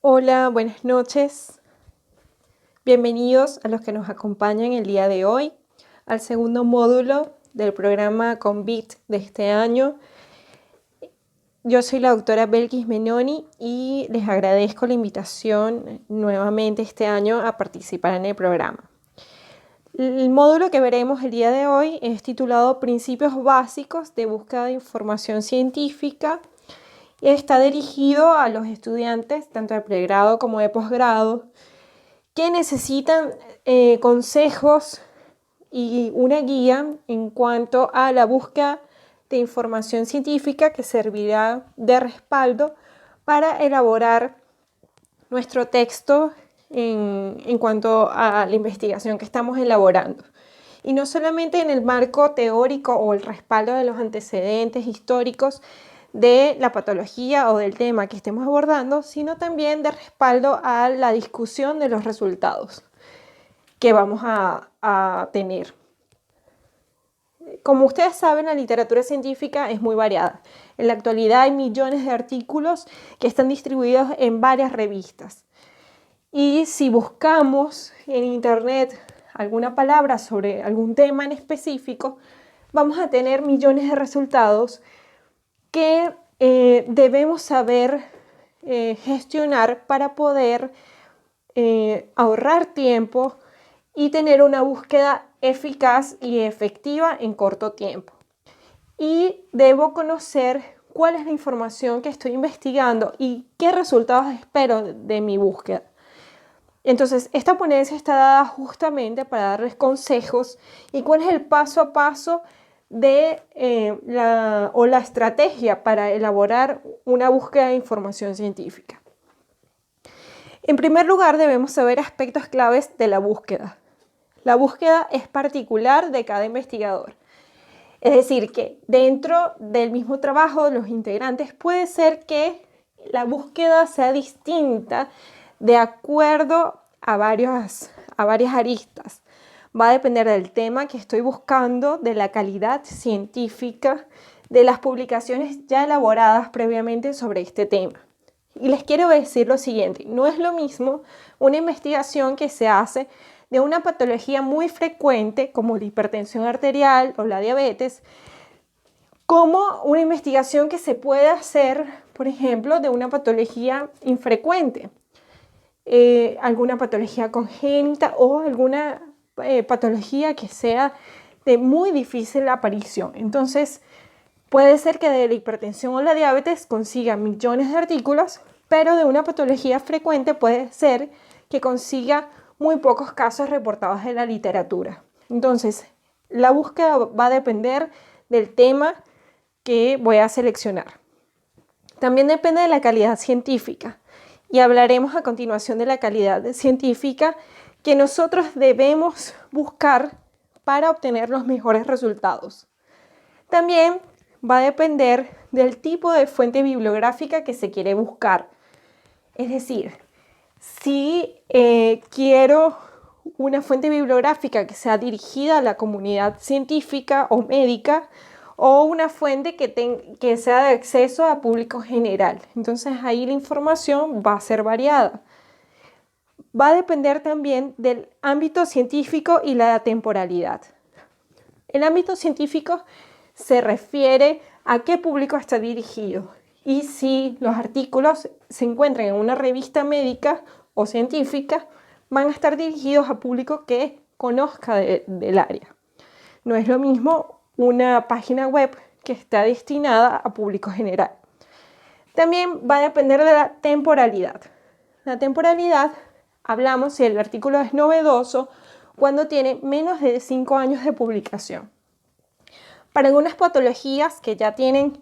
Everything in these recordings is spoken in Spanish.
Hola, buenas noches. Bienvenidos a los que nos acompañan el día de hoy al segundo módulo del programa Convit de este año. Yo soy la doctora Belkis Menoni y les agradezco la invitación nuevamente este año a participar en el programa. El módulo que veremos el día de hoy es titulado Principios básicos de búsqueda de información científica y está dirigido a los estudiantes tanto de pregrado como de posgrado que necesitan consejos y una guía en cuanto a la búsqueda de información científica que servirá de respaldo para elaborar nuestro texto en cuanto a la investigación que estamos elaborando. Y no solamente en el marco teórico o el respaldo de los antecedentes históricos de la patología o del tema que estemos abordando, sino también de respaldo a la discusión de los resultados que vamos a tener. Como ustedes saben, la literatura científica es muy variada. En la actualidad hay millones de artículos que están distribuidos en varias revistas. Y si buscamos en internet alguna palabra sobre algún tema en específico, vamos a tener millones de resultados que debemos saber gestionar para poder ahorrar tiempo y tener una búsqueda eficaz y efectiva en corto tiempo. Y debo conocer cuál es la información que estoy investigando y qué resultados espero de mi búsqueda. Entonces, esta ponencia está dada justamente para darles consejos y cuál es el paso a paso de la estrategia para elaborar una búsqueda de información científica. En primer lugar, debemos saber aspectos claves de la búsqueda. La búsqueda es particular de cada investigador. Es decir, que dentro del mismo trabajo de los integrantes puede ser que la búsqueda sea distinta de acuerdo a varias aristas. Va a depender del tema que estoy buscando, de la calidad científica, de las publicaciones ya elaboradas previamente sobre este tema. Y les quiero decir lo siguiente, no es lo mismo una investigación que se hace de una patología muy frecuente como la hipertensión arterial o la diabetes, como una investigación que se puede hacer, por ejemplo, de una patología infrecuente, alguna patología congénita o alguna patología que sea de muy difícil aparición. Entonces, puede ser que de la hipertensión o la diabetes consiga millones de artículos, pero de una patología frecuente puede ser que consiga muy pocos casos reportados en la literatura. Entonces, la búsqueda va a depender del tema que voy a seleccionar. También depende de la calidad científica y hablaremos a continuación de la calidad científica que nosotros debemos buscar para obtener los mejores resultados. También va a depender del tipo de fuente bibliográfica que se quiere buscar. Es decir, si quiero una fuente bibliográfica que sea dirigida a la comunidad científica o médica o una fuente que sea de acceso a público general. Entonces ahí la información va a ser variada. Va a depender también del ámbito científico y la temporalidad. El ámbito científico se refiere a qué público está dirigido y si los artículos se encuentran en una revista médica o científica, van a estar dirigidos a público que conozca del área. No es lo mismo una página web que está destinada a público general. También va a depender de la temporalidad. La temporalidad, hablamos si el artículo es novedoso cuando tiene menos de 5 años de publicación. Para algunas patologías que ya tienen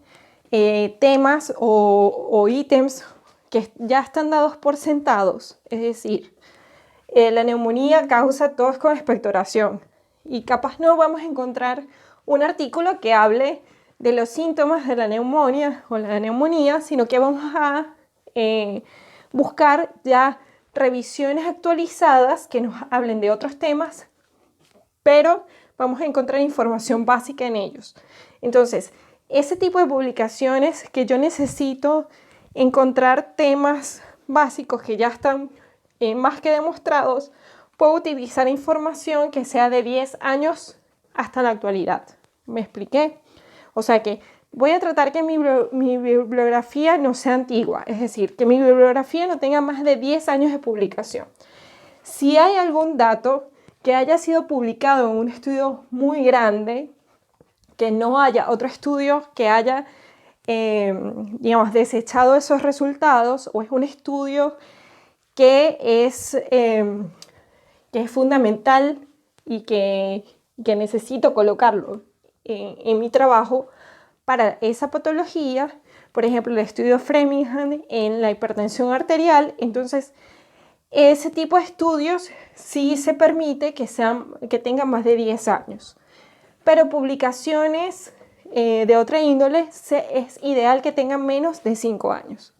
temas o ítems que ya están dados por sentados, es decir, la neumonía causa tos con expectoración y capaz no vamos a encontrar un artículo que hable de los síntomas de la neumonía o la neumonía, sino que vamos a buscar ya revisiones actualizadas que nos hablen de otros temas, pero vamos a encontrar información básica en ellos. Entonces, ese tipo de publicaciones que yo necesito encontrar temas básicos que ya están más que demostrados, puedo utilizar información que sea de 10 años hasta la actualidad. ¿Me expliqué? O sea que voy a tratar que mi bibliografía no sea antigua, es decir, que mi bibliografía no tenga más de 10 años de publicación. Si hay algún dato que haya sido publicado en un estudio muy grande, que no haya otro estudio que haya, digamos, desechado esos resultados, o es un estudio que es fundamental y que necesito colocarlo en mi trabajo para esa patología, por ejemplo, el estudio Framingham en la hipertensión arterial, entonces ese tipo de estudios sí se permite que tengan más de 10 años. Pero publicaciones de otra índole es ideal que tengan menos de 5 años.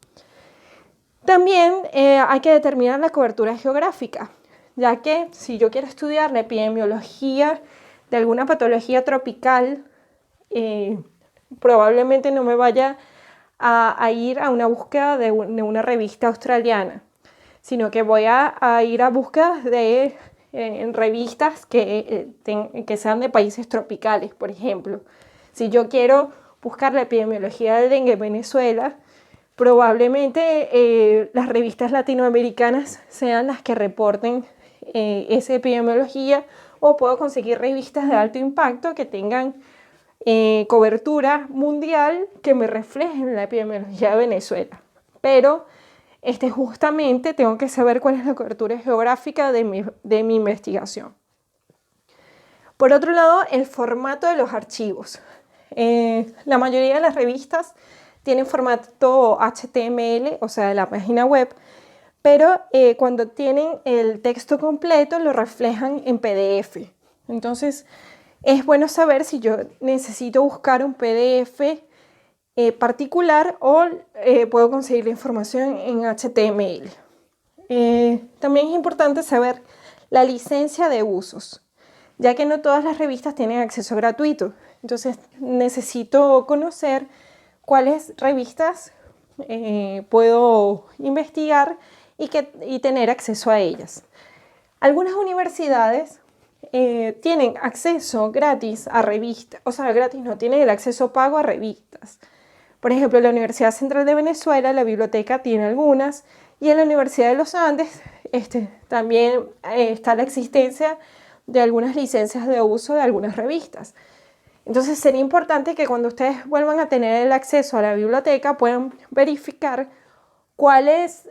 También hay que determinar la cobertura geográfica, ya que si yo quiero estudiar la epidemiología de alguna patología tropical, probablemente no me vaya a ir a una búsqueda de una revista australiana, sino que voy a ir a búsquedas de revistas que sean de países tropicales, por ejemplo. Si yo quiero buscar la epidemiología del dengue en Venezuela, probablemente las revistas latinoamericanas sean las que reporten esa epidemiología, o puedo conseguir revistas de alto impacto que tengan cobertura mundial que me reflejen la epidemiología de Venezuela. Pero justamente tengo que saber cuál es la cobertura geográfica de mi investigación. Por otro lado, el formato de los archivos. La mayoría de las revistas tienen formato HTML, o sea, de la página web, pero cuando tienen el texto completo lo reflejan en PDF. Entonces, es bueno saber si yo necesito buscar un PDF particular o puedo conseguir la información en HTML. También es importante saber la licencia de usos, ya que no todas las revistas tienen acceso gratuito. Entonces necesito conocer cuáles revistas puedo investigar y tener acceso a ellas. Algunas universidades tienen acceso gratis a revistas, o sea, gratis no, tienen el acceso pago a revistas. Por ejemplo, en la Universidad Central de Venezuela, la biblioteca tiene algunas, y en la Universidad de los Andes también está la existencia de algunas licencias de uso de algunas revistas. Entonces sería importante que cuando ustedes vuelvan a tener el acceso a la biblioteca puedan verificar cuáles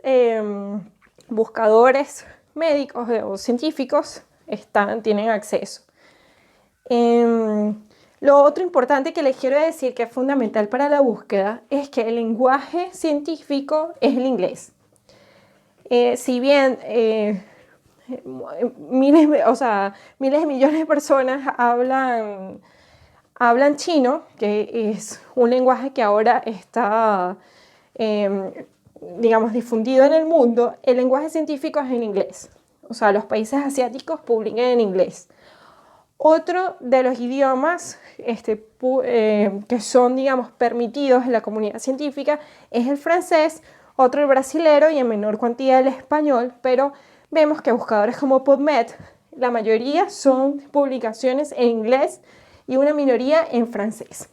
buscadores médicos o científicos tienen acceso. Lo otro importante que les quiero decir, que es fundamental para la búsqueda, es que el lenguaje científico es el inglés. Si bien miles de millones de personas hablan chino, que es un lenguaje que ahora está, digamos, difundido en el mundo, el lenguaje científico es en inglés. O sea, los países asiáticos publican en inglés. Otro de los idiomas que son, digamos, permitidos en la comunidad científica es el francés, otro el brasilero y en menor cuantía el español, pero vemos que buscadores como PubMed, la mayoría son publicaciones en inglés y una minoría en francés.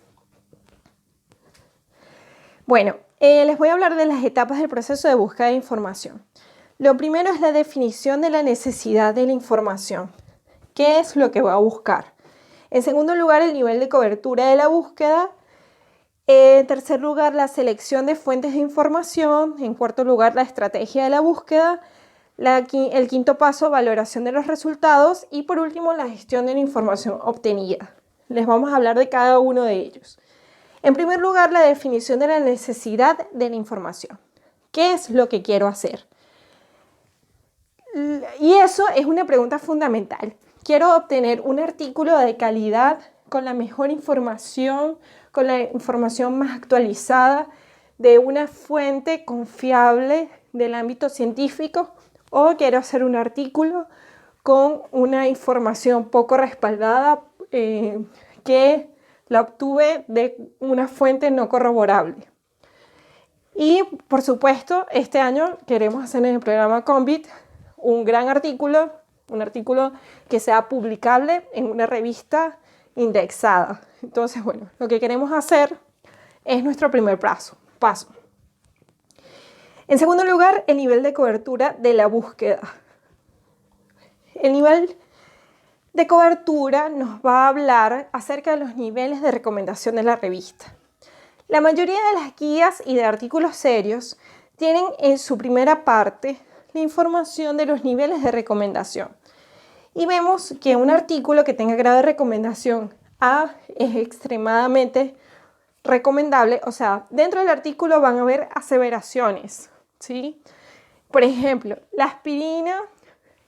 Bueno, les voy a hablar de las etapas del proceso de búsqueda de información. Lo primero es la definición de la necesidad de la información. ¿Qué es lo que voy a buscar? En segundo lugar, el nivel de cobertura de la búsqueda. En tercer lugar, la selección de fuentes de información. En cuarto lugar, la estrategia de la búsqueda. El quinto paso, valoración de los resultados. Y por último, la gestión de la información obtenida. Les vamos a hablar de cada uno de ellos. En primer lugar, la definición de la necesidad de la información. ¿Qué es lo que quiero hacer? Y eso es una pregunta fundamental. Quiero obtener un artículo de calidad con la mejor información, con la información más actualizada de una fuente confiable del ámbito científico, o quiero hacer un artículo con una información poco respaldada que la obtuve de una fuente no corroborable. Y, por supuesto, este año queremos hacer en el programa CONVIT un gran artículo, un artículo que sea publicable en una revista indexada. Entonces, bueno, lo que queremos hacer es nuestro primer paso. En segundo lugar, el nivel de cobertura de la búsqueda. El nivel de cobertura nos va a hablar acerca de los niveles de recomendación de la revista. La mayoría de las guías y de artículos serios tienen en su primera parte la información de los niveles de recomendación. Y vemos que un artículo que tenga grado de recomendación A es extremadamente recomendable. O sea, dentro del artículo van a haber aseveraciones, ¿sí? Por ejemplo, la aspirina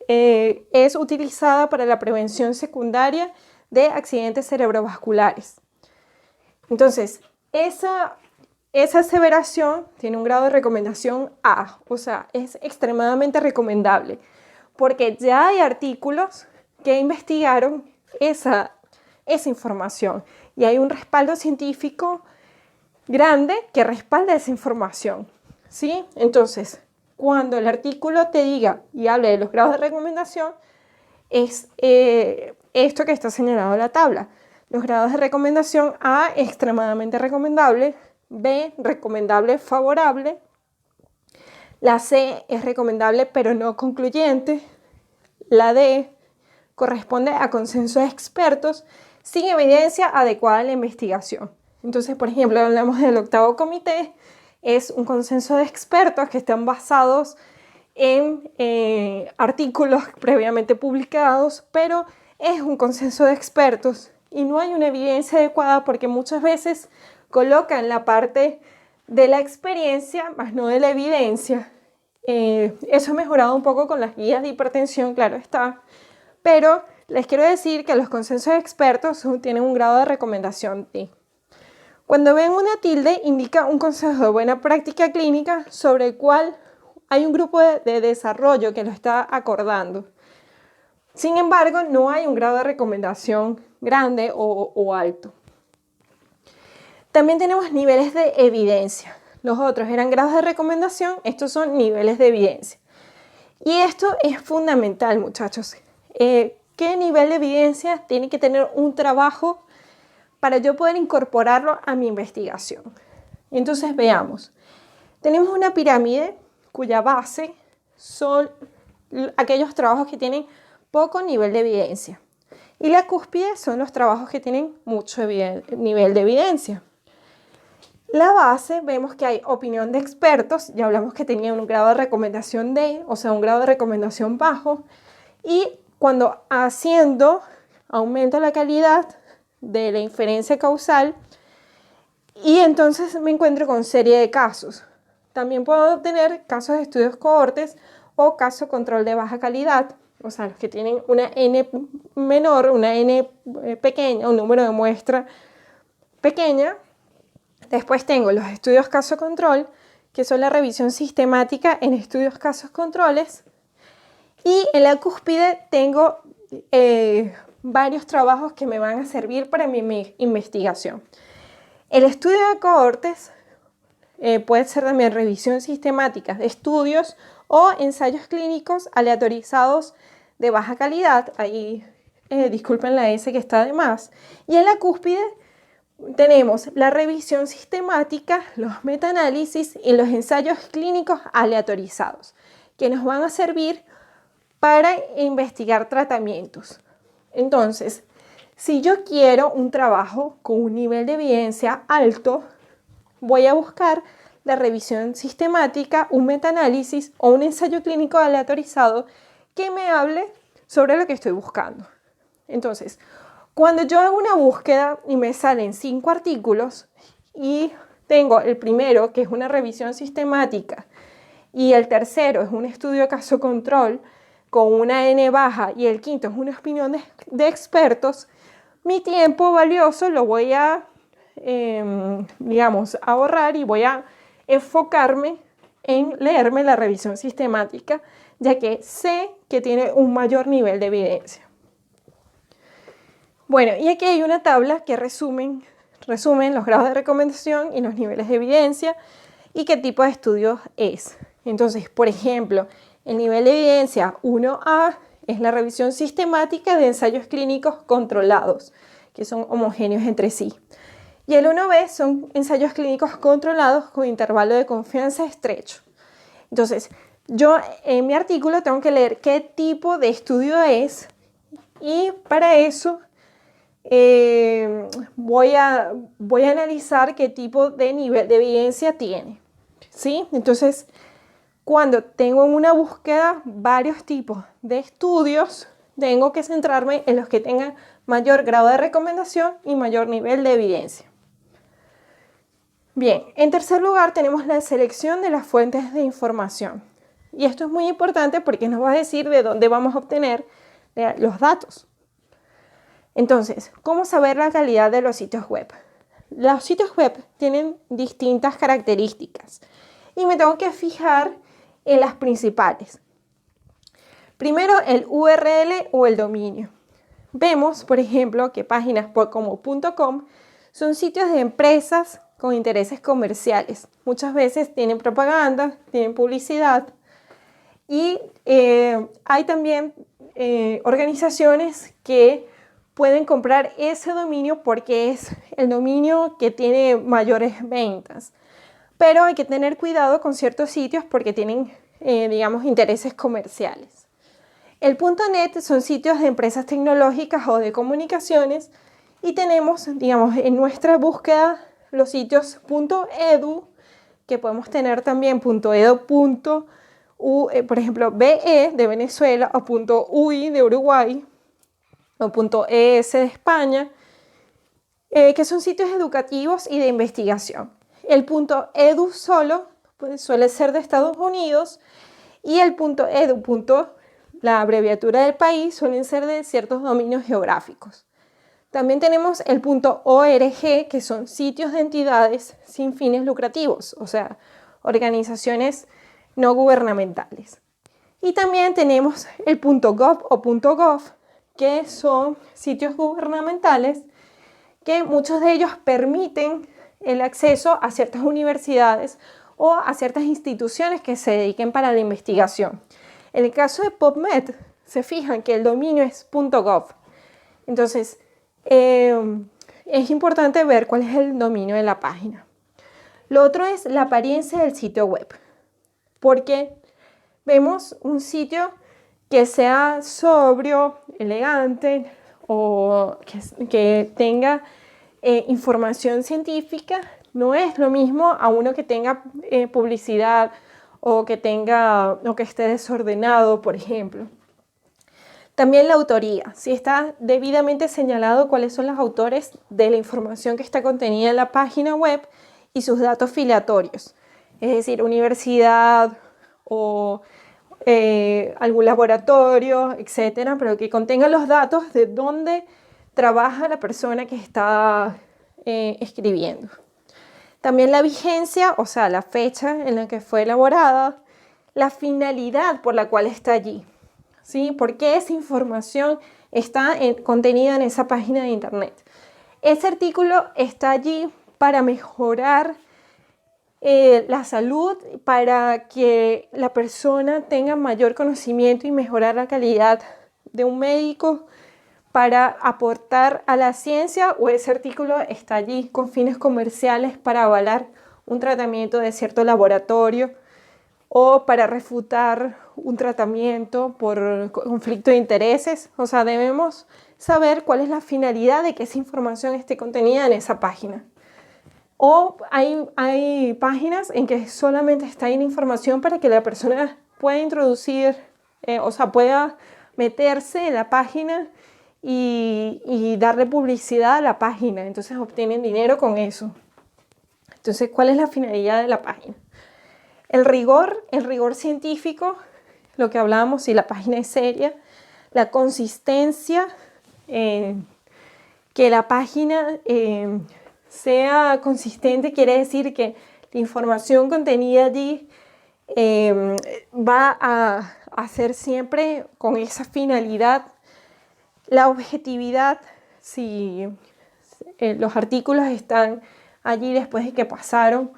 es utilizada para la prevención secundaria de accidentes cerebrovasculares. Entonces, esa aseveración tiene un grado de recomendación A, o sea, es extremadamente recomendable, porque ya hay artículos que investigaron esa información y hay un respaldo científico grande que respalda esa información, ¿sí? Entonces, cuando el artículo te diga y hable de los grados de recomendación, es esto que está señalado en la tabla. Los grados de recomendación: A, extremadamente recomendable; B, recomendable favorable; la C es recomendable pero no concluyente; la D corresponde a consenso de expertos sin evidencia adecuada a la investigación. Entonces, por ejemplo, hablamos del octavo comité, es un consenso de expertos que están basados en artículos previamente publicados, pero es un consenso de expertos y no hay una evidencia adecuada porque muchas veces colocan la parte de la experiencia, más no de la evidencia. Eso ha mejorado un poco con las guías de hipertensión, claro está, pero les quiero decir que los consensos de expertos tienen un grado de recomendación D. Cuando ven una tilde, indica un consejo de buena práctica clínica sobre el cual hay un grupo de desarrollo que lo está acordando. Sin embargo, no hay un grado de recomendación grande o alto. También tenemos niveles de evidencia. Los otros eran grados de recomendación, estos son niveles de evidencia. Y esto es fundamental, muchachos. ¿Qué nivel de evidencia tiene que tener un trabajo para yo poder incorporarlo a mi investigación? Entonces veamos. Tenemos una pirámide cuya base son aquellos trabajos que tienen poco nivel de evidencia. Y la cúspide son los trabajos que tienen mucho nivel de evidencia. La base, vemos que hay opinión de expertos, ya hablamos que tenía un grado de recomendación D, o sea, un grado de recomendación bajo. Y cuando haciendo aumenta la calidad de la inferencia causal y entonces me encuentro con serie de casos. También puedo obtener casos de estudios cohortes o caso control de baja calidad, o sea, los que tienen una N menor, una N pequeña, un número de muestra pequeña. Después tengo los estudios caso control, que son la revisión sistemática en estudios casos controles. Y en la cúspide tengo varios trabajos que me van a servir para mi investigación. El estudio de cohortes puede ser también revisión sistemática de estudios o ensayos clínicos aleatorizados de baja calidad. Ahí disculpen la S que está de más. Y en la cúspide tenemos la revisión sistemática, los metaanálisis y los ensayos clínicos aleatorizados, que nos van a servir para investigar tratamientos. Entonces, si yo quiero un trabajo con un nivel de evidencia alto, voy a buscar la revisión sistemática, un metaanálisis o un ensayo clínico aleatorizado que me hable sobre lo que estoy buscando. Entonces, cuando yo hago una búsqueda y me salen 5 artículos y tengo el primero, que es una revisión sistemática, y el tercero es un estudio caso control con una N baja y el quinto es una opinión de expertos, mi tiempo valioso lo voy a, ahorrar y voy a enfocarme en leerme la revisión sistemática, ya que sé que tiene un mayor nivel de evidencia. Bueno, y aquí hay una tabla que resumen los grados de recomendación y los niveles de evidencia. y qué tipo de estudio es. Entonces, por ejemplo, el nivel de evidencia 1A es la revisión sistemática de ensayos clínicos controlados, que son homogéneos entre sí. Y el 1B son ensayos clínicos controlados con intervalo de confianza estrecho. Entonces, yo en mi artículo tengo que leer qué tipo de estudio es y para eso voy a analizar qué tipo de nivel de evidencia tiene. ¿Sí? Entonces, cuando tengo en una búsqueda varios tipos de estudios, tengo que centrarme en los que tengan mayor grado de recomendación y mayor nivel de evidencia. Bien, en tercer lugar tenemos la selección de las fuentes de información. Y esto es muy importante porque nos va a decir de dónde vamos a obtener los datos. Entonces, ¿cómo saber la calidad de los sitios web? Los sitios web tienen distintas características y me tengo que fijar en las principales. Primero, el URL o el dominio. Vemos, por ejemplo, que páginas como .com son sitios de empresas con intereses comerciales. Muchas veces tienen propaganda, tienen publicidad y hay también organizaciones que pueden comprar ese dominio porque es el dominio que tiene mayores ventas. Pero hay que tener cuidado con ciertos sitios porque tienen, digamos, intereses comerciales. El .net son sitios de empresas tecnológicas o de comunicaciones y tenemos, digamos, en nuestra búsqueda los sitios .edu, que podemos tener también .edu, por ejemplo, BE de Venezuela o .ui de Uruguay o .es de España, que son sitios educativos y de investigación. El .edu solo pues, suele ser de Estados Unidos y el .edu, la abreviatura del país, suelen ser de ciertos dominios geográficos. También tenemos el .org, que son sitios de entidades sin fines lucrativos, o sea, organizaciones no gubernamentales. Y también tenemos el .gov o .gov, que son sitios gubernamentales que muchos de ellos permiten el acceso a ciertas universidades o a ciertas instituciones que se dediquen para la investigación. En el caso de PubMed, se fijan que el dominio es .gov. Entonces, es importante ver cuál es el dominio de la página. Lo otro es la apariencia del sitio web, porque vemos un sitio que sea sobrio, elegante o que tenga información científica, no es lo mismo a uno que tenga publicidad o que esté desordenado, por ejemplo. También la autoría, si está debidamente señalado cuáles son los autores de la información que está contenida en la página web y sus datos filiatorios, es decir, universidad o algún laboratorio, etcétera, pero que contenga los datos de dónde trabaja la persona que está escribiendo. También la vigencia, o sea, la fecha en la que fue elaborada, la finalidad por la cual está allí, ¿sí? ¿Por qué esa información está contenida en esa página de internet? Ese artículo está allí para mejorar la salud, para que la persona tenga mayor conocimiento y mejorar la calidad de un médico, para aportar a la ciencia, o ese artículo está allí con fines comerciales para avalar un tratamiento de cierto laboratorio o para refutar un tratamiento por conflicto de intereses. O sea, debemos saber cuál es la finalidad de que esa información esté contenida en esa página. O hay páginas en que solamente está ahí la información para que la persona pueda introducir, pueda meterse en la página y darle publicidad a la página. Entonces obtienen dinero con eso. Entonces, ¿cuál es la finalidad de la página? El rigor científico, lo que hablábamos, si la página es seria, la consistencia, que la página sea consistente, quiere decir que la información contenida allí va a hacer siempre con esa finalidad. La objetividad, si los artículos están allí después de que pasaron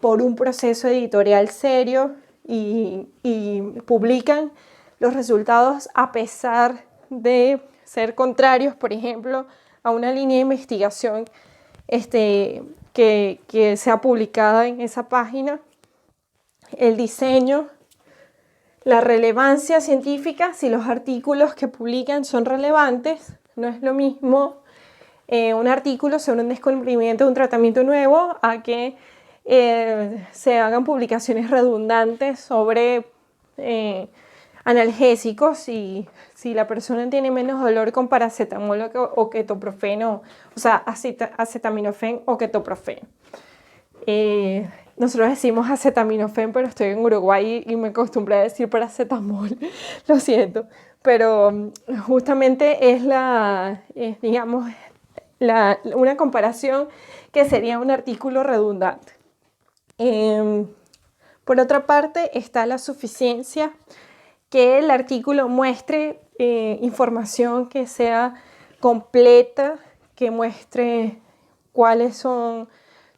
por un proceso editorial serio y publican los resultados a pesar de ser contrarios, por ejemplo, a una línea de investigación que sea publicada en esa página. El diseño, la relevancia científica, si los artículos que publican son relevantes, no es lo mismo un artículo sobre un descubrimiento de un tratamiento nuevo a que se hagan publicaciones redundantes sobre analgésicos y si la persona tiene menos dolor con paracetamol o ketoprofeno, o sea, acetaminofén o ketoprofeno. Nosotros decimos acetaminofén, pero estoy en Uruguay y me acostumbré a decir paracetamol, lo siento, pero justamente es digamos, una comparación que sería un artículo redundante. Por otra parte está la suficiencia, que el artículo muestre información que sea completa, que muestre cuáles son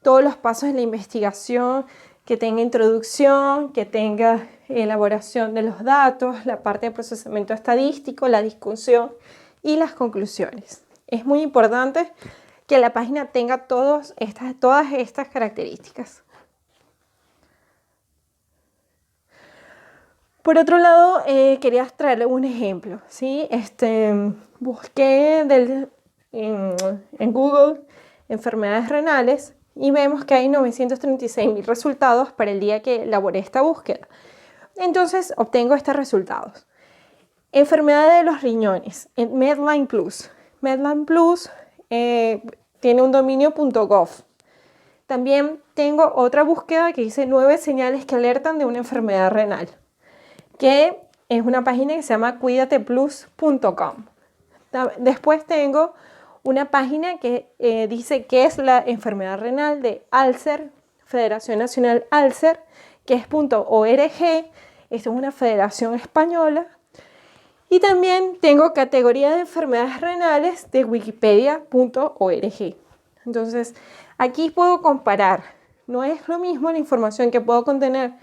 todos los pasos de la investigación, que tenga introducción, que tenga elaboración de los datos, la parte de procesamiento estadístico, la discusión y las conclusiones. Es muy importante que la página tenga todas estas características. Por otro lado, quería traerle un ejemplo, ¿sí? Busqué en Google enfermedades renales y vemos que hay 936.000 resultados para el día que elaboré esta búsqueda. Entonces, obtengo estos resultados. Enfermedad de los riñones, en Medline Plus. Medline Plus tiene un dominio .gov. También tengo otra búsqueda que dice 9 señales que alertan de una enfermedad renal, que es una página que se llama cuidateplus.com. Después tengo una página que dice qué es la enfermedad renal de Alcer, Federación Nacional Alcer, que es .org. Esto es una federación española. Y también tengo categoría de enfermedades renales de wikipedia.org. Entonces, aquí puedo comparar. No es lo mismo la información que puede contener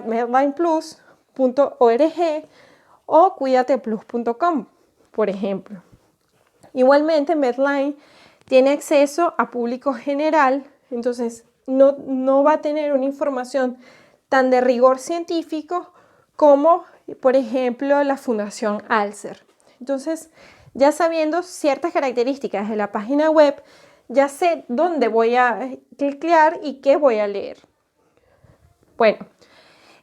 medlineplus.org o cuidateplus.com, por ejemplo. Igualmente, Medline tiene acceso a público general, entonces no va a tener una información tan de rigor científico como, por ejemplo, la Fundación Alcer. Entonces, ya sabiendo ciertas características de la página web, ya sé dónde voy a clicar y qué voy a leer. Bueno,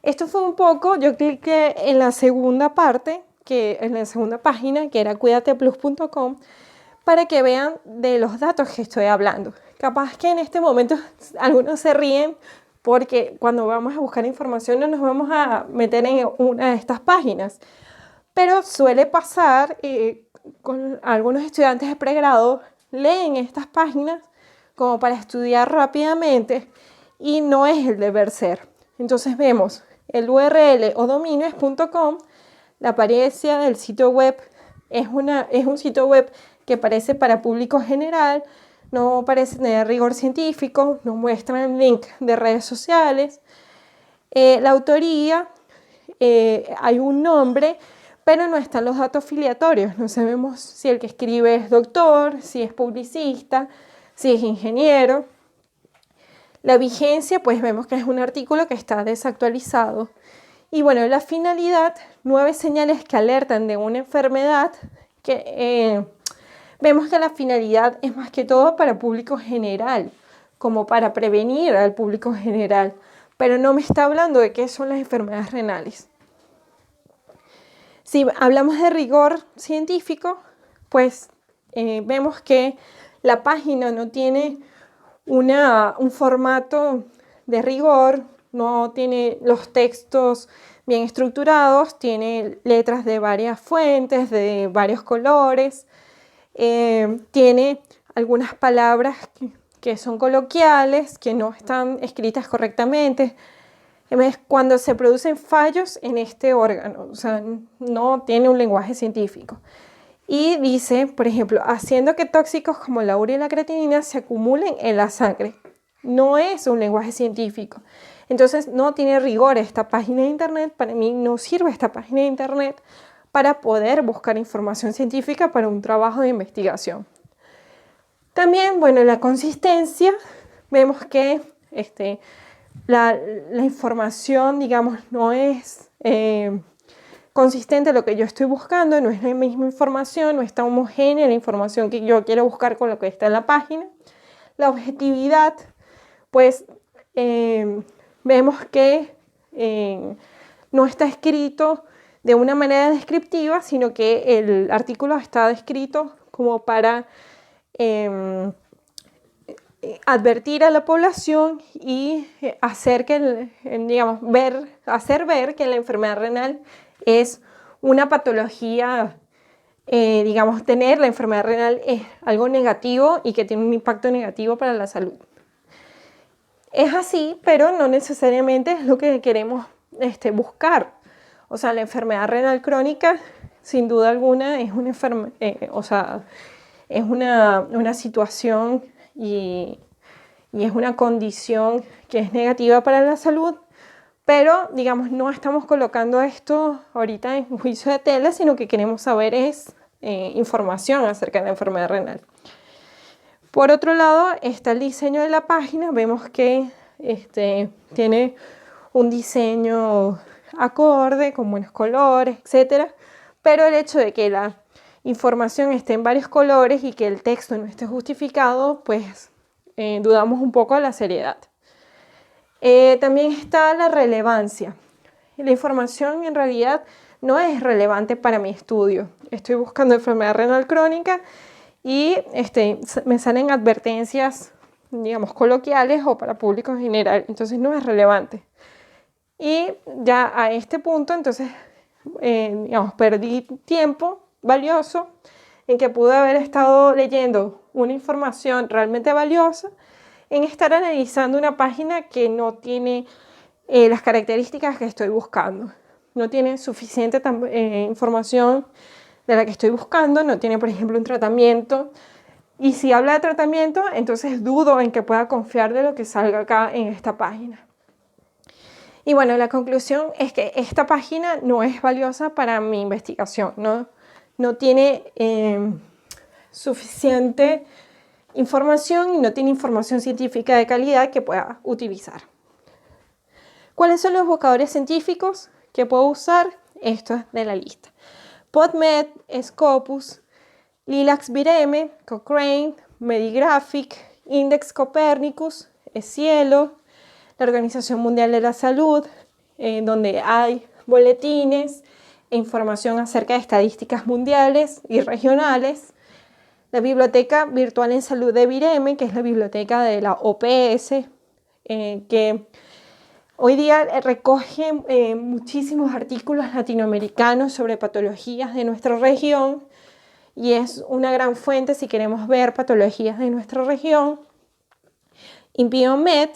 esto fue un poco, yo cliqué en la segunda parte, en la segunda página, que era cuidateplus.com, para que vean de los datos que estoy hablando. Capaz que en este momento algunos se ríen porque cuando vamos a buscar información no nos vamos a meter en una de estas páginas. Pero suele pasar con algunos estudiantes de pregrado, leen estas páginas como para estudiar rápidamente y no es el deber ser. Entonces vemos el URL o dominio es .com, la apariencia del sitio web es un sitio web que parece para público general, no parece tener rigor científico, nos muestra el link de redes sociales, la autoría, hay un nombre, pero no están los datos filiatorios, no sabemos si el que escribe es doctor, si es publicista, si es ingeniero. La vigencia, pues vemos que es un artículo que está desactualizado. Y bueno, la finalidad, 9 señales que alertan de una enfermedad, que vemos que la finalidad es más que todo para público general, como para prevenir al público general, pero no me está hablando de qué son las enfermedades renales. Si hablamos de rigor científico, pues vemos que la página no tiene un formato de rigor, no tiene los textos bien estructurados, tiene letras de varias fuentes, de varios colores, tiene algunas palabras que son coloquiales, que no están escritas correctamente. Cuando se producen fallos en este órgano, o sea, no tiene un lenguaje científico. Y dice, por ejemplo, haciendo que tóxicos como la urea y la creatinina se acumulen en la sangre. no es un lenguaje científico. Entonces no tiene rigor esta página de internet. Para mí no sirve esta página de internet para poder buscar información científica para un trabajo de investigación. También, bueno, la consistencia, vemos que la información, digamos, no es consistente lo que yo estoy buscando, no es la misma información, no está homogénea la información que yo quiero buscar con lo que está en la página. La objetividad, pues vemos que no está escrito de una manera descriptiva, sino que el artículo está descrito como para advertir a la población y hacer hacer ver que la enfermedad renal es una patología, tener la enfermedad renal es algo negativo y que tiene un impacto negativo para la salud. Es así, pero no necesariamente es lo que queremos buscar. O sea, la enfermedad renal crónica, sin duda alguna, es una situación y es una condición que es negativa para la salud, pero, no estamos colocando esto ahorita en juicio de tela, sino que queremos saber información acerca de la enfermedad renal. Por otro lado, está el diseño de la página. Vemos que tiene un diseño acorde, con buenos colores, etc. Pero el hecho de que la información esté en varios colores y que el texto no esté justificado, pues dudamos un poco de la seriedad. También está la relevancia. La información en realidad no es relevante para mi estudio. Estoy buscando enfermedad renal crónica y me salen advertencias, coloquiales o para público en general. Entonces no es relevante. Y ya a este punto, entonces, perdí tiempo valioso en que pude haber estado leyendo una información realmente valiosa en estar analizando una página que no tiene las características que estoy buscando. No tiene suficiente información de la que estoy buscando, no tiene, por ejemplo, un tratamiento. Y si habla de tratamiento, entonces dudo en que pueda confiar de lo que salga acá en esta página. Y bueno, la conclusión es que esta página no es valiosa para mi investigación, no tiene suficiente información y no tiene información científica de calidad que pueda utilizar. ¿Cuáles son los buscadores científicos que puedo usar? Esto es de la lista: PubMed, Scopus, LilacsVireme, Cochrane, Medigraphic, Index Copernicus, Cielo, la Organización Mundial de la Salud, donde hay boletines e información acerca de estadísticas mundiales y regionales. La Biblioteca Virtual en Salud de Vireme, que es la biblioteca de la OPS, que hoy día recoge muchísimos artículos latinoamericanos sobre patologías de nuestra región y es una gran fuente si queremos ver patologías de nuestra región. InBiomed,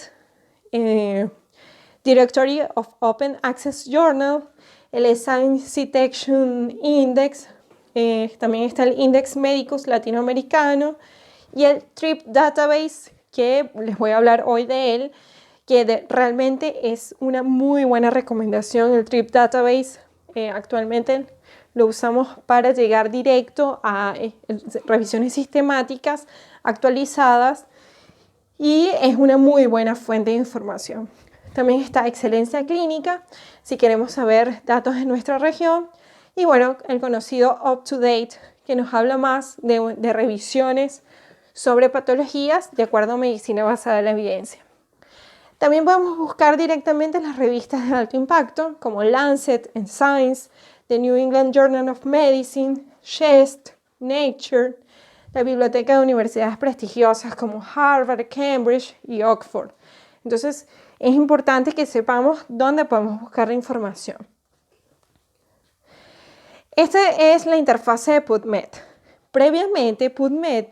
Directory of Open Access Journal, el Science Citation Index, también está el Index Medicus latinoamericano y el TRIP Database, que les voy a hablar hoy de él, que realmente es una muy buena recomendación. El TRIP Database actualmente lo usamos para llegar directo a revisiones sistemáticas actualizadas y es una muy buena fuente de información. También está Excelencia Clínica, si queremos saber datos de nuestra región. Y bueno, el conocido UpToDate, que nos habla más de revisiones sobre patologías de acuerdo a medicina basada en la evidencia. También podemos buscar directamente las revistas de alto impacto, como Lancet, Science, The New England Journal of Medicine, Chest, Nature, la biblioteca de universidades prestigiosas como Harvard, Cambridge y Oxford. Entonces, es importante que sepamos dónde podemos buscar la información. Esta es la interfase de PubMed. Previamente, PubMed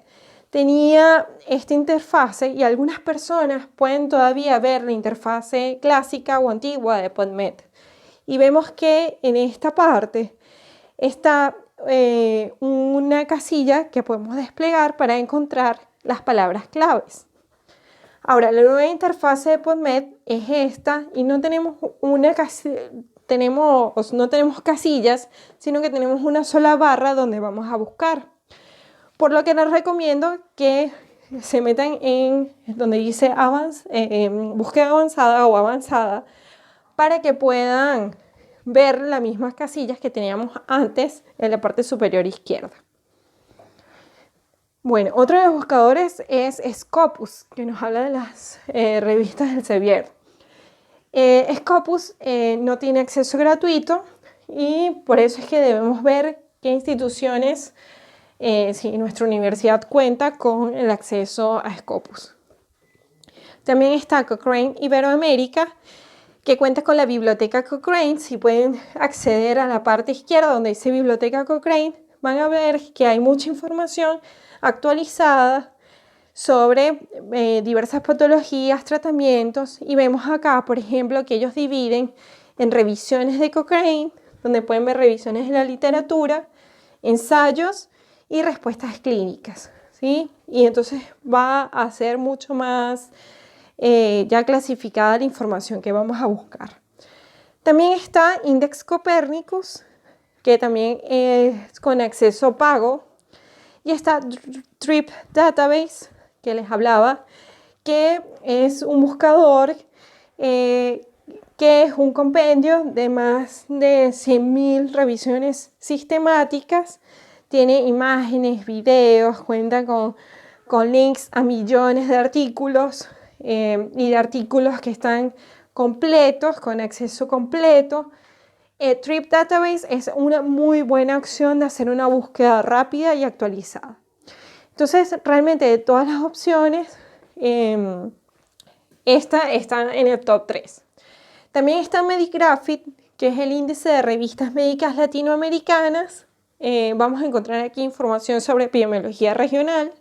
tenía esta interfase y algunas personas pueden todavía ver la interfase clásica o antigua de PubMed. Y vemos que en esta parte está una casilla que podemos desplegar para encontrar las palabras claves. Ahora, la nueva interfase de PubMed es esta y no tenemos no tenemos casillas, sino que tenemos una sola barra donde vamos a buscar. Por lo que les recomiendo que se metan en donde dice búsqueda avanzada o avanzada para que puedan ver las mismas casillas que teníamos antes en la parte superior izquierda. Bueno, otro de los buscadores es Scopus, que nos habla de las revistas del Elsevier. Scopus no tiene acceso gratuito y por eso es que debemos ver qué instituciones, si nuestra universidad cuenta con el acceso a Scopus. También está Cochrane Iberoamérica, que cuenta con la biblioteca Cochrane. Si pueden acceder a la parte izquierda donde dice biblioteca Cochrane, van a ver que hay mucha información actualizada sobre diversas patologías, tratamientos, y vemos acá, por ejemplo, que ellos dividen en revisiones de Cochrane, donde pueden ver revisiones de la literatura, ensayos y respuestas clínicas, ¿sí? Y entonces va a ser mucho más ya clasificada la información que vamos a buscar. También está Index Copernicus, que también es con acceso pago, y está Trip Database, que les hablaba, que es un buscador que es un compendio de más de 100.000 revisiones sistemáticas. Tiene imágenes, videos, cuenta con links a millones de artículos y de artículos que están completos, con acceso completo. Trip Database es una muy buena opción de hacer una búsqueda rápida y actualizada. Entonces, realmente de todas las opciones, esta está en el top 3. También está Medigraphic, que es el índice de revistas médicas latinoamericanas. Vamos a encontrar aquí información sobre epidemiología regional.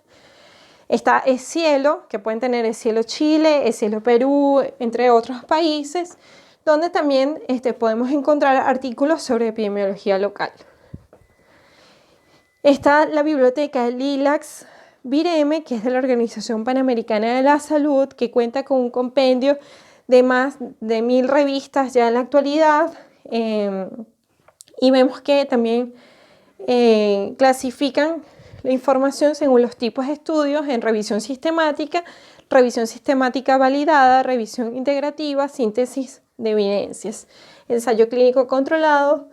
Está EScielo, que pueden tener EScielo Chile, EScielo Perú, entre otros países, donde también podemos encontrar artículos sobre epidemiología local. Está la biblioteca Lilacs Vireme, que es de la Organización Panamericana de la Salud, que cuenta con un compendio de más de 1.000 revistas ya en la actualidad, y vemos que también clasifican la información según los tipos de estudios en revisión sistemática validada, revisión integrativa, síntesis de evidencias, ensayo clínico controlado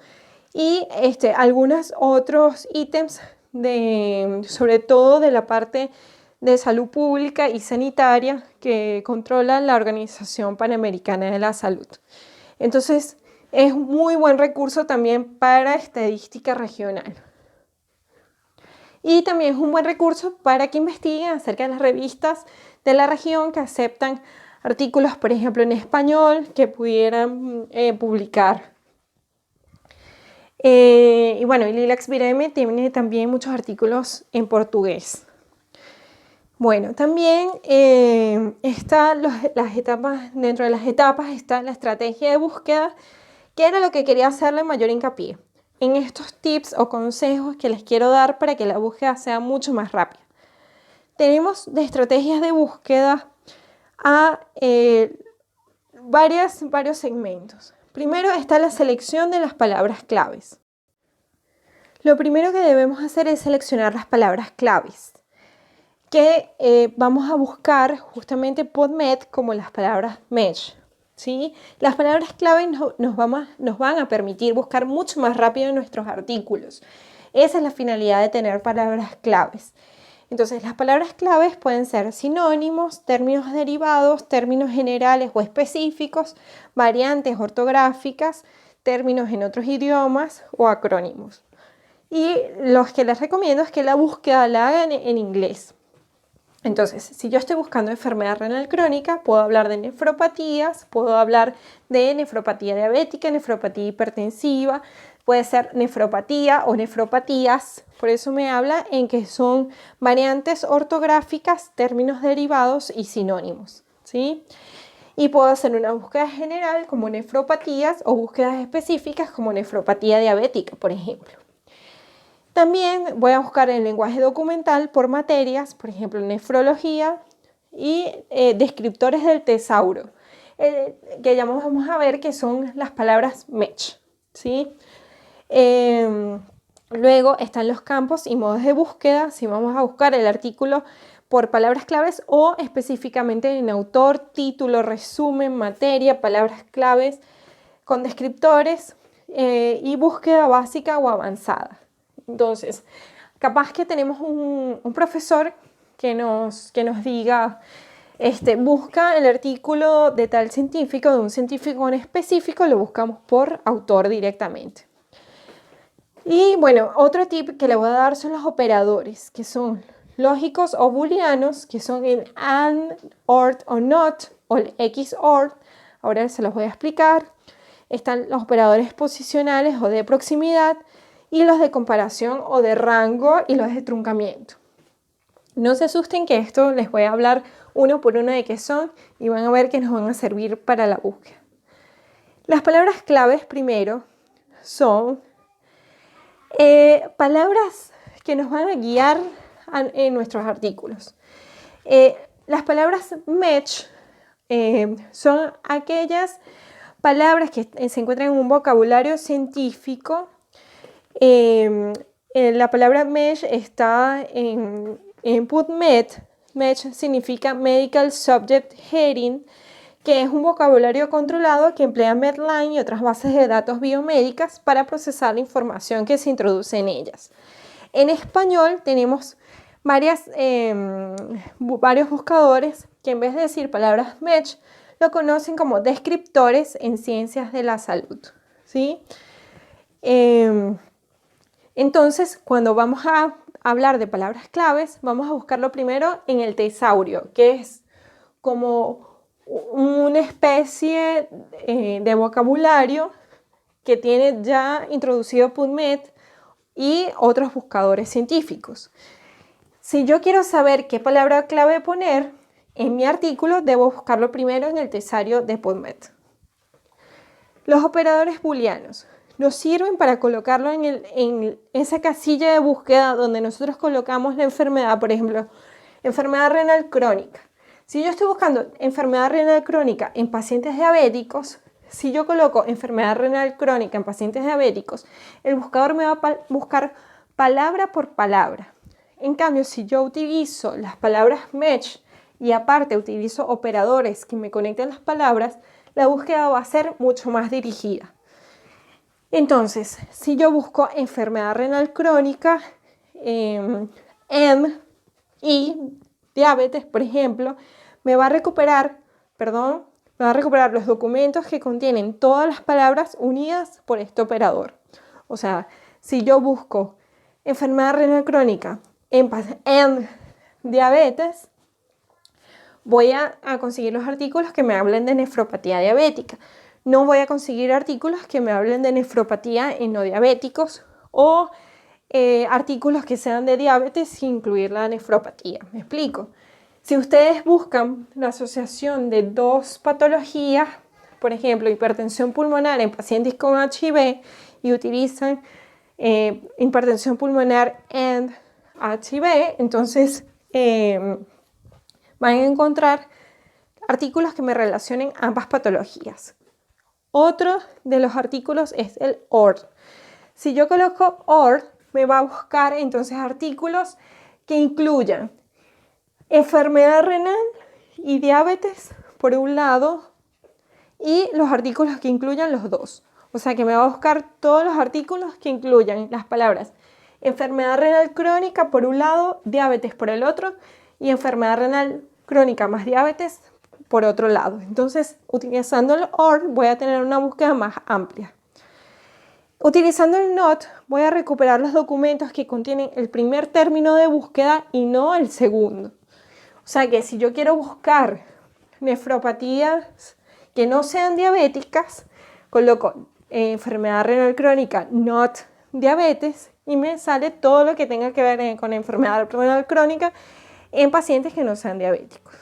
y algunos otros ítems sobre todo de la parte de salud pública y sanitaria que controla la Organización Panamericana de la Salud. Entonces, es un muy buen recurso también para estadística regional. Y también es un buen recurso para que investiguen acerca de las revistas de la región que aceptan artículos, por ejemplo, en español que pudieran publicar. Y bueno, Lilacs Vireme tiene también muchos artículos en portugués. Bueno, también las etapas, dentro de las etapas está la estrategia de búsqueda, que era lo que quería hacerle mayor hincapié en estos tips o consejos que les quiero dar para que la búsqueda sea mucho más rápida. Tenemos de estrategias de búsqueda a varios segmentos. Primero está la selección de las palabras claves. Lo primero que debemos hacer es seleccionar las palabras claves, que vamos a buscar justamente PubMed como las palabras mesh. ¿Sí? Las palabras clave nos van a permitir buscar mucho más rápido nuestros artículos. Esa es la finalidad de tener palabras claves. Entonces, las palabras claves pueden ser sinónimos, términos derivados, términos generales o específicos, variantes ortográficas, términos en otros idiomas o acrónimos. Y los que les recomiendo es que la búsqueda la hagan en inglés. Entonces, si yo estoy buscando enfermedad renal crónica, puedo hablar de nefropatías, puedo hablar de nefropatía diabética, nefropatía hipertensiva, puede ser nefropatía o nefropatías. Por eso me habla en que son variantes ortográficas, términos derivados y sinónimos, ¿sí? Y puedo hacer una búsqueda general como nefropatías o búsquedas específicas como nefropatía diabética, por ejemplo. También voy a buscar el lenguaje documental por materias, por ejemplo, nefrología, y descriptores del tesauro, que ya vamos a ver que son las palabras match, ¿sí? Luego están los campos y modos de búsqueda, si vamos a buscar el artículo por palabras claves o específicamente en autor, título, resumen, materia, palabras claves con descriptores y búsqueda básica o avanzada. Entonces, capaz que tenemos un profesor que nos diga, busca el artículo de tal científico, de un científico en específico, lo buscamos por autor directamente. Y bueno, otro tip que le voy a dar son los operadores, que son lógicos o booleanos, que son el AND, OR o NOT, o el XOR. Ahora se los voy a explicar. Están los operadores posicionales o de proximidad y los de comparación o de rango y los de truncamiento. No se asusten que esto les voy a hablar uno por uno de qué son y van a ver que nos van a servir para la búsqueda. Las palabras claves primero son palabras que nos van a guiar en nuestros artículos. Las palabras match son aquellas palabras que se encuentran en un vocabulario científico. La palabra match está en PubMed. Match significa Medical Subject Heading, que es un vocabulario controlado que emplea Medline y otras bases de datos biomédicas para procesar la información que se introduce en ellas. En español tenemos varios buscadores que en vez de decir palabras match, lo conocen como descriptores en ciencias de la salud, ¿sí? Entonces, cuando vamos a hablar de palabras claves, vamos a buscarlo primero en el tesaurio, que es como una especie de vocabulario que tiene ya introducido PubMed y otros buscadores científicos. Si yo quiero saber qué palabra clave poner en mi artículo, debo buscarlo primero en el tesario de PubMed. Los operadores booleanos nos sirven para colocarlo en esa casilla de búsqueda donde nosotros colocamos la enfermedad, por ejemplo, enfermedad renal crónica. Si yo estoy buscando enfermedad renal crónica en pacientes diabéticos, si yo coloco enfermedad renal crónica en pacientes diabéticos, el buscador me va a buscar palabra por palabra. En cambio, si yo utilizo las palabras match y aparte utilizo operadores que me conecten las palabras, la búsqueda va a ser mucho más dirigida. Entonces, si yo busco enfermedad renal crónica y diabetes, por ejemplo, me va a recuperar los documentos que contienen todas las palabras unidas por este operador. O sea, si yo busco enfermedad renal crónica en diabetes, voy a conseguir los artículos que me hablen de nefropatía diabética. No voy a conseguir artículos que me hablen de nefropatía en no diabéticos o artículos que sean de diabetes sin incluir la nefropatía. ¿Me explico? Si ustedes buscan la asociación de dos patologías, por ejemplo, hipertensión pulmonar en pacientes con HIV y utilizan hipertensión pulmonar en HIV, entonces van a encontrar artículos que me relacionen ambas patologías. Otro de los artículos es el OR. Si yo coloco OR, me va a buscar entonces artículos que incluyan enfermedad renal y diabetes por un lado y los artículos que incluyan los dos. O sea que me va a buscar todos los artículos que incluyan las palabras enfermedad renal crónica por un lado, diabetes por el otro y enfermedad renal crónica más diabetes por otro lado. Entonces, utilizando el OR voy a tener una búsqueda más amplia. Utilizando el NOT voy a recuperar los documentos que contienen el primer término de búsqueda y no el segundo. O sea que si yo quiero buscar nefropatías que no sean diabéticas, coloco enfermedad renal crónica, NOT diabetes, y me sale todo lo que tenga que ver con enfermedad renal crónica en pacientes que no sean diabéticos.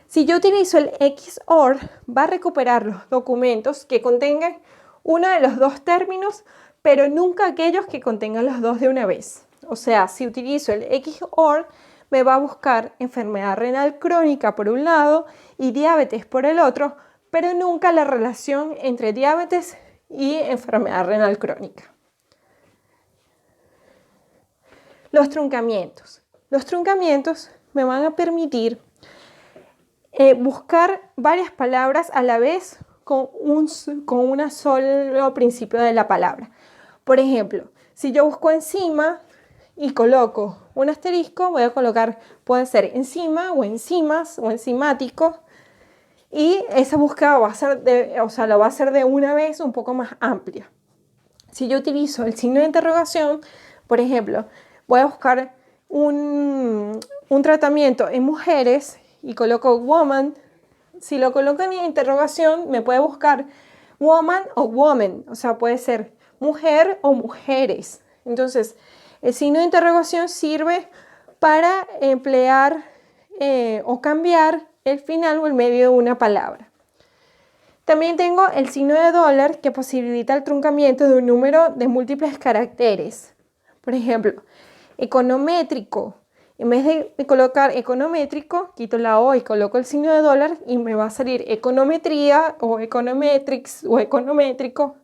Si yo utilizo el XOR, va a recuperar los documentos que contengan uno de los dos términos, pero nunca aquellos que contengan los dos de una vez. O sea, si utilizo el XOR, me va a buscar enfermedad renal crónica por un lado y diabetes por el otro, pero nunca la relación entre diabetes y enfermedad renal crónica. Los truncamientos. Los truncamientos me van a permitir buscar varias palabras a la vez con un solo principio de la palabra. Por ejemplo, si yo busco enzima y coloco un asterisco, voy a colocar, puede ser enzima o enzimas o enzimático, y esa búsqueda va a ser lo va a hacer de una vez un poco más amplia. Si yo utilizo el signo de interrogación, por ejemplo, voy a buscar un tratamiento en mujeres y coloco woman. Si lo coloco en interrogación, me puede buscar woman o woman, o sea, puede ser mujer o mujeres. Entonces, el signo de interrogación sirve para emplear o cambiar el final o el medio de una palabra. También tengo el signo de dólar, que posibilita el truncamiento de un número de múltiples caracteres. Por ejemplo, econométrico. En vez de colocar econométrico, quito la O y coloco el signo de dólar y me va a salir econometría o econometrics o econométrico.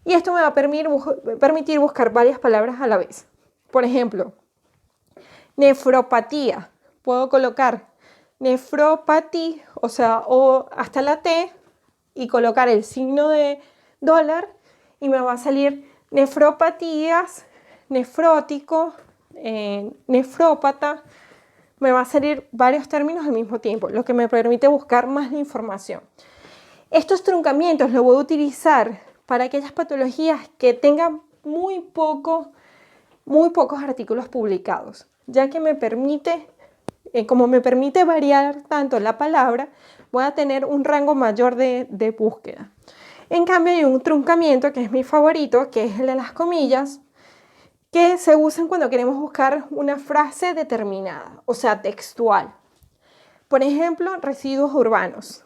Y esto me va a permitir buscar varias palabras a la vez. Por ejemplo, nefropatía. Puedo colocar nefropatía, o sea, O hasta la T, y colocar el signo de dólar y me va a salir nefropatías, nefrótico, nefrópata. Me va a salir varios términos al mismo tiempo, lo que me permite buscar más la información. Estos truncamientos los voy a utilizar para aquellas patologías que tengan muy pocos artículos publicados, ya que me permite, como me permite variar tanto la palabra, voy a tener un rango mayor de búsqueda. En cambio, hay un truncamiento que es mi favorito, que es el de las comillas, que se usan cuando queremos buscar una frase determinada, o sea, textual. Por ejemplo, residuos urbanos.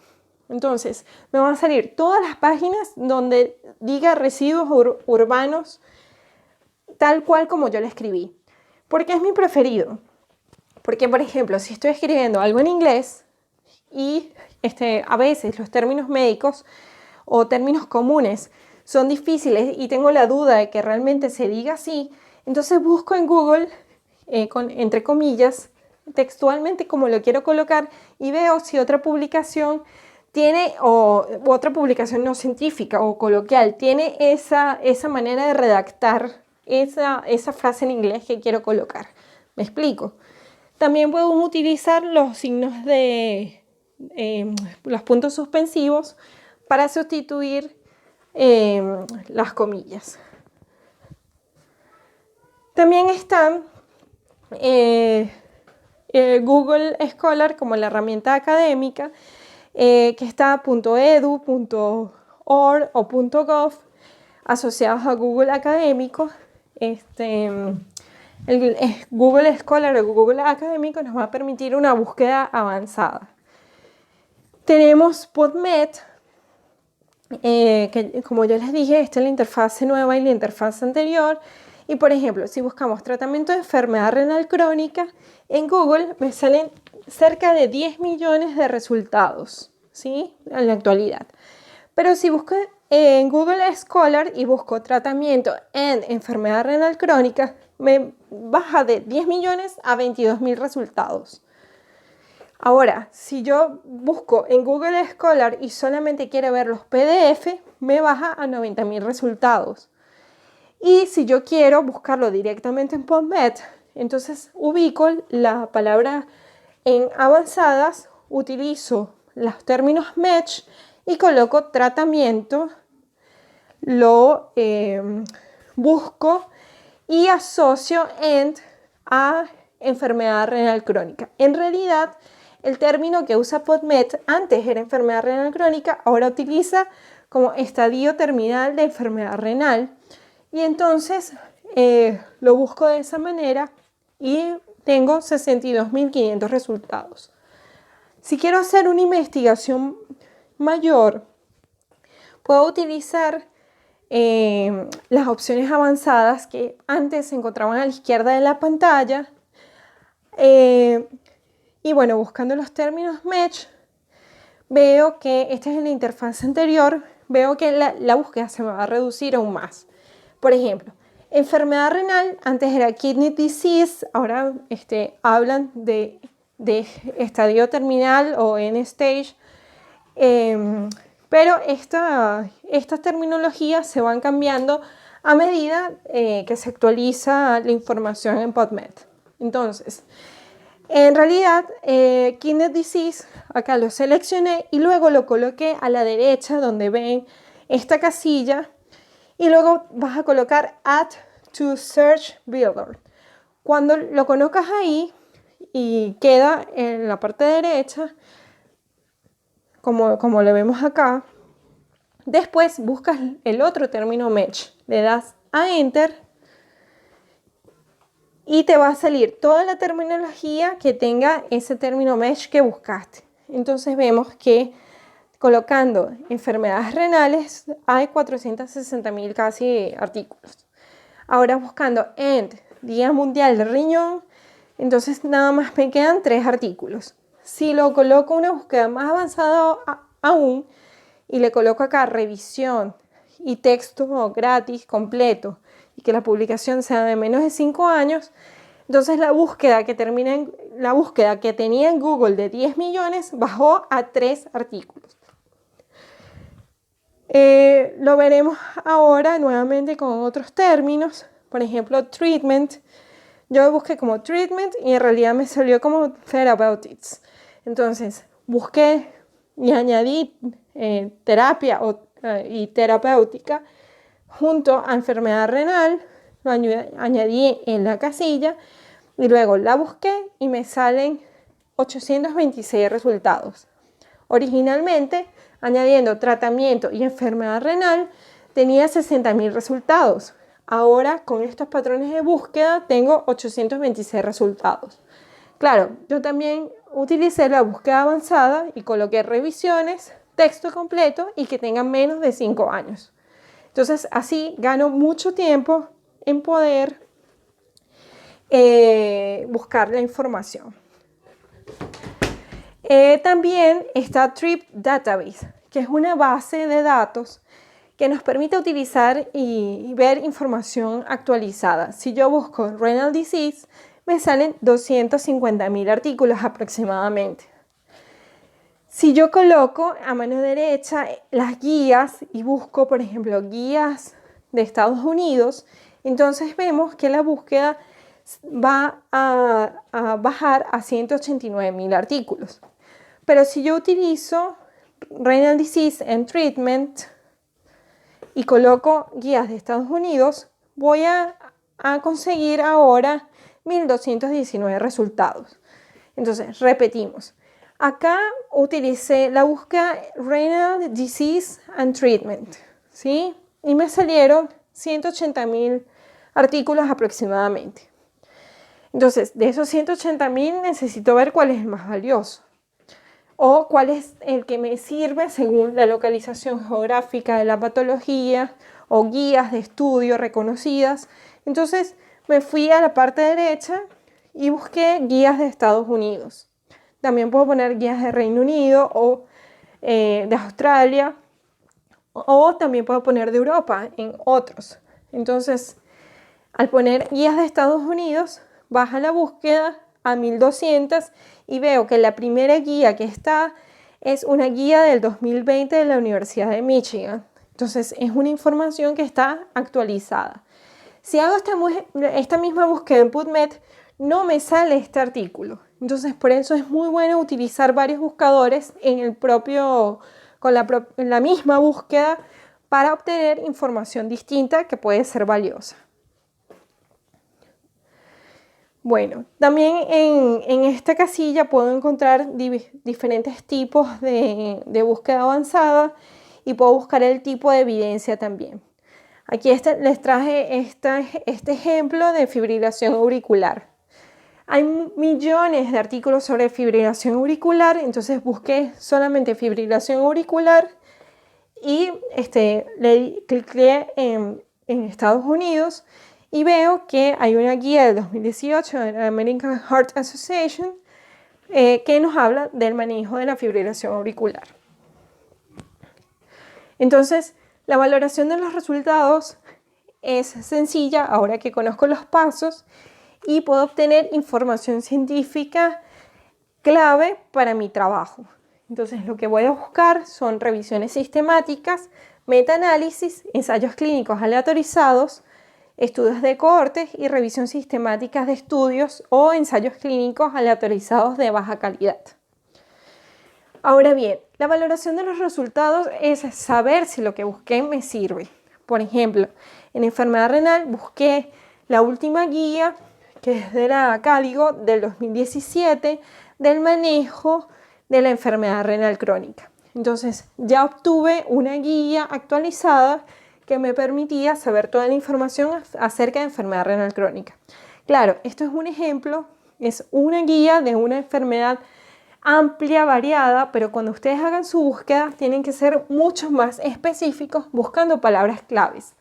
Entonces, me van a salir todas las páginas donde diga residuos urbanos tal cual como yo lo escribí. ¿Por qué es mi preferido? Porque, por ejemplo, si estoy escribiendo algo en inglés y a veces los términos médicos o términos comunes son difíciles y tengo la duda de que realmente se diga así, entonces busco en Google, entre comillas, textualmente como lo quiero colocar y veo si otra publicación tiene, o otra publicación no científica o coloquial, tiene esa manera de redactar esa frase en inglés que quiero colocar. ¿Me explico? También podemos utilizar los signos los puntos suspensivos para sustituir las comillas. También están Google Scholar como la herramienta académica, que está .edu, .org o .gov asociados a Google Académico. El Google Scholar o Google Académico nos va a permitir una búsqueda avanzada. Tenemos PubMed, que como yo les dije, esta es la interfaz nueva y la interfaz anterior. Y por ejemplo, si buscamos tratamiento de enfermedad renal crónica, en Google me salen cerca de 10 millones de resultados, ¿sí? En la actualidad. Pero si busco en Google Scholar y busco tratamiento en enfermedad renal crónica, me baja de 10 millones a 22.000 resultados. Ahora, si yo busco en Google Scholar y solamente quiero ver los PDF, me baja a 90.000 resultados. Y si yo quiero buscarlo directamente en PubMed, entonces ubico la palabra en avanzadas, utilizo los términos match y coloco tratamiento, lo busco y asocio a enfermedad renal crónica. En realidad, el término que usa PubMed antes era enfermedad renal crónica, ahora utiliza como estadio terminal de enfermedad renal. Y entonces lo busco de esa manera y tengo 62.500 resultados. Si quiero hacer una investigación mayor, puedo utilizar las opciones avanzadas que antes se encontraban a la izquierda de la pantalla. Y bueno, buscando los términos match, veo que esta es la interfaz anterior, veo que la búsqueda se me va a reducir aún más. Por ejemplo, enfermedad renal, antes era kidney disease, ahora hablan de estadio terminal o end stage. Pero estas terminologías se van cambiando a medida que se actualiza la información en PubMed. Entonces, en realidad, kidney disease, acá lo seleccioné y luego lo coloqué a la derecha donde ven esta casilla y luego vas a colocar Add to Search Builder. Cuando lo colocas ahí y queda en la parte derecha, como lo vemos acá, después buscas el otro término match, le das a Enter y te va a salir toda la terminología que tenga ese término match que buscaste. Entonces vemos que colocando enfermedades renales hay 460.000 casi artículos. Ahora buscando END, Día Mundial del Riñón, entonces nada más me quedan 3 artículos. Si lo coloco una búsqueda más avanzada aún y le coloco acá revisión y texto gratis completo y que la publicación sea de menos de 5 años, entonces la búsqueda que tenía en Google de 10 millones bajó a 3 artículos. Lo veremos ahora nuevamente con otros términos. Por ejemplo, treatment. Yo busqué como treatment y en realidad me salió como therapeutics. Entonces busqué y añadí terapia y terapéutica junto a enfermedad renal. Lo añadí en la casilla y luego la busqué y me salen 826 resultados. Originalmente, añadiendo tratamiento y enfermedad renal, tenía 60.000 resultados. Ahora, con estos patrones de búsqueda, tengo 826 resultados. Claro, yo también utilicé la búsqueda avanzada y coloqué revisiones, texto completo y que tengan menos de 5 años. Entonces, así gano mucho tiempo en poder buscar la información. También está Trip Database, que es una base de datos que nos permite utilizar y ver información actualizada. Si yo busco Renal Disease, me salen 250.000 artículos aproximadamente. Si yo coloco a mano derecha las guías y busco, por ejemplo, guías de Estados Unidos, entonces vemos que la búsqueda va a bajar a 189.000 artículos. Pero si yo utilizo Renal Disease and Treatment y coloco guías de Estados Unidos, voy a conseguir ahora 1.219 resultados. Entonces, repetimos. Acá utilicé la búsqueda Renal Disease and Treatment, ¿sí? Y me salieron 180.000 artículos aproximadamente. Entonces, de esos 180.000 necesito ver cuál es el más valioso o cuál es el que me sirve según la localización geográfica de la patología o guías de estudio reconocidas. Entonces me fui a la parte derecha y busqué guías de Estados Unidos. También puedo poner guías de Reino Unido o de Australia, o también puedo poner de Europa en otros. Entonces, al poner guías de Estados Unidos, baja la búsqueda a 1.200 y veo que la primera guía que está es una guía del 2020 de la Universidad de Michigan. Entonces es una información que está actualizada. Si hago esta misma búsqueda en PubMed, no me sale este artículo. Entonces por eso es muy bueno utilizar varios buscadores con la misma búsqueda para obtener información distinta que puede ser valiosa. Bueno, también en esta casilla puedo encontrar diferentes tipos de búsqueda avanzada y puedo buscar el tipo de evidencia también. Aquí les traje este ejemplo de fibrilación auricular. Hay millones de artículos sobre fibrilación auricular, entonces busqué solamente fibrilación auricular y le cliqué en Estados Unidos y veo que hay una guía del 2018 de la American Heart Association que nos habla del manejo de la fibrilación auricular. Entonces, la valoración de los resultados es sencilla ahora que conozco los pasos y puedo obtener información científica clave para mi trabajo. Entonces, lo que voy a buscar son revisiones sistemáticas, metaanálisis, ensayos clínicos aleatorizados, estudios de cohortes y revisión sistemática de estudios o ensayos clínicos aleatorizados de baja calidad. Ahora bien, la valoración de los resultados es saber si lo que busqué me sirve. Por ejemplo, en enfermedad renal busqué la última guía, que es de la CADIGO del 2017, del manejo de la enfermedad renal crónica. Entonces, ya obtuve una guía actualizada que me permitía saber toda la información acerca de enfermedad renal crónica. Claro, esto es un ejemplo, es una guía de una enfermedad amplia, variada, pero cuando ustedes hagan su búsqueda tienen que ser mucho más específicos buscando palabras claves.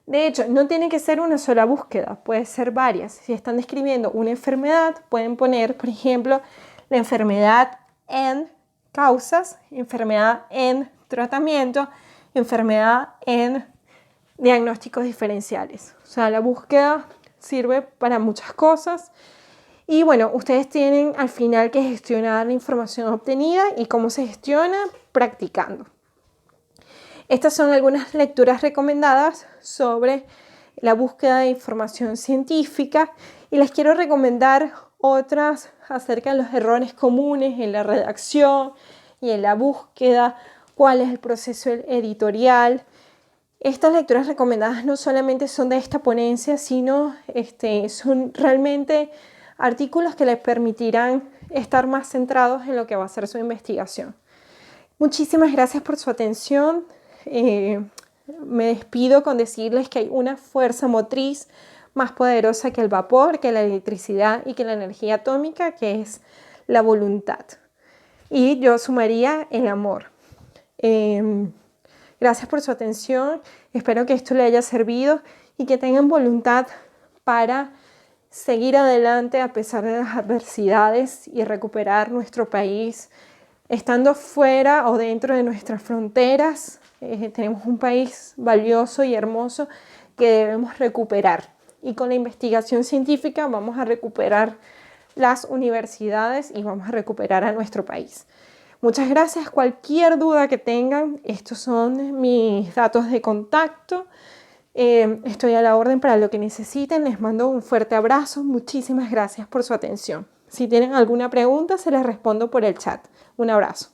De hecho, no tiene que ser una sola búsqueda, puede ser varias. Si están describiendo una enfermedad, pueden poner, por ejemplo, la enfermedad en causas, enfermedad en tratamiento, enfermedad en diagnósticos diferenciales. O sea, la búsqueda sirve para muchas cosas. Y bueno, ustedes tienen al final que gestionar la información obtenida y cómo se gestiona practicando. Estas son algunas lecturas recomendadas sobre la búsqueda de información científica y les quiero recomendar otras acerca de los errores comunes en la redacción y en la búsqueda, cuál es el proceso editorial. Estas lecturas recomendadas no solamente son de esta ponencia, sino son realmente artículos que les permitirán estar más centrados en lo que va a ser su investigación. Muchísimas gracias por su atención. Me despido con decirles que hay una fuerza motriz más poderosa que el vapor, que la electricidad y que la energía atómica, que es la voluntad. Y yo sumaría el amor. Gracias por su atención. Espero que esto le haya servido y que tengan voluntad para seguir adelante a pesar de las adversidades y recuperar nuestro país. Estando fuera o dentro de nuestras fronteras, tenemos un país valioso y hermoso que debemos recuperar. Y con la investigación científica vamos a recuperar las universidades y vamos a recuperar a nuestro país. Muchas gracias. Cualquier duda que tengan, estos son mis datos de contacto. Estoy a la orden para lo que necesiten. Les mando un fuerte abrazo. Muchísimas gracias por su atención. Si tienen alguna pregunta, se les respondo por el chat. Un abrazo.